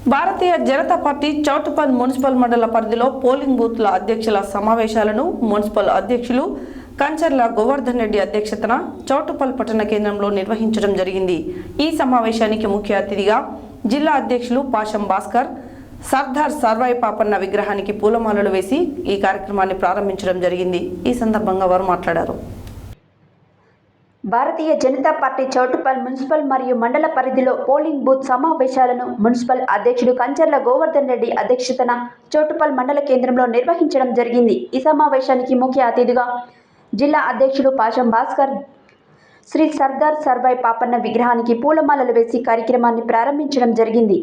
Bharatiya Janata party Choutuppal municipal మండల పరిధిలో polling బూత్ల అధ్యక్షుల సమావేశాలను మున్సిపల్ అధ్యక్షులు కంచర్ల గోవర్ధన్ రెడ్డి అధ్యక్షతన చౌటుప్పల్ పట్టణ కేంద్రంలో నిర్వహించడం జరిగింది. ఈ సమావేశానికి ముఖ్య అతిథిగా జిల్లా అధ్యక్షులు పాషం భాస్కర్ సర్దార్ సర్వాయి పాపన్న విగ్రహానికి పూలమాలలు వేసి ఈ కార్యక్రమాన్ని ప్రారంభించడం జరిగింది. ఈ సందర్భంగా వారు మాట్లాడారు. భారతీయ జనతా పార్టీ చౌటుప్పల్ మున్సిపల్ మరియు మండల పరిధిలో పోలింగ్ బూత్ సమావేశాలను మున్సిపల్ అధ్యక్షుడు కంచర్ల గోవర్ధన్ రెడ్డి అధ్యక్షతన చౌటుప్పల్ మండల కేంద్రంలో నిర్వహించడం జరిగింది. ఈ సమావేశానికి ముఖ్య అతిథిగా జిల్లా అధ్యక్షుడు పాషం భాస్కర్ శ్రీ సర్దార్ సర్వాయి పాపన్న విగ్రహానికి పూలమాలలు వేసి కార్యక్రమాన్ని ప్రారంభించడం జరిగింది.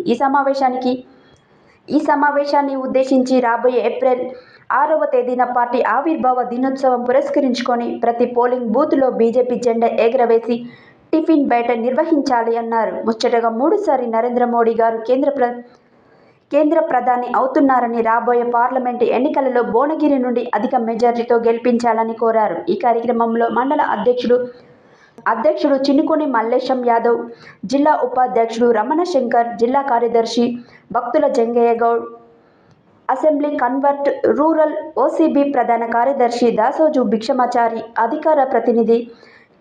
ఈ సమావేశాన్ని ఉద్దేశించి రాబోయే ఏప్రిల్ 6వ తేదీన పార్టీ ఆవిర్భావ దినోత్సవం పురస్కరించుకొని ప్రతి పోలింగ్ బూత్లో బీజేపీ జెండా ఎగురవేసి టిఫిన్ బయట నిర్వహించాలి అన్నారు. ముచ్చటగా 3సారి నరేంద్ర మోడీ గారు కేంద్ర ప్రధాని అవుతున్నారని, రాబోయే పార్లమెంటు ఎన్నికలలో భువనగిరి నుండి అధిక మెజారిటీతో గెలిపించాలని కోరారు. ఈ కార్యక్రమంలో మండల అధ్యక్షుడు చినుకుని మల్లేశం యాదవ్, జిల్లా ఉపాధ్యక్షుడు రమణ శంకర్, జిల్లా కార్యదర్శి భక్తుల Jangaiah Goud, assembly convert rural OCB ప్రధాన కార్యదర్శి దాసోజు భిక్షమాచారి, అధికార ప్రతినిధి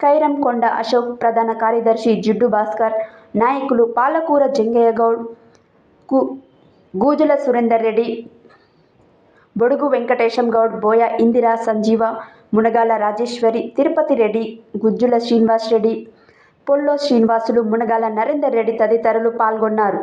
కైరం కొండ అశోక్, ప్రధాన కార్యదర్శి జిడ్డు భాస్కర్, నాయకులు పాలకూర జంగయ్య గౌడ్, గూజుల సురేందర్ రెడ్డి, బొడుగు వెంకటేశం గౌడ్, బోయ ఇందిరా, సంజీవ, మునగాల రాజేశ్వరి, తిరుపతి రెడ్డి, గుజ్జుల శ్రీనివాస్ రెడ్డి, పొల్లో శ్రీనివాసులు, మునగాల నరేందర్ రెడ్డి తదితరులు పాల్గొన్నారు.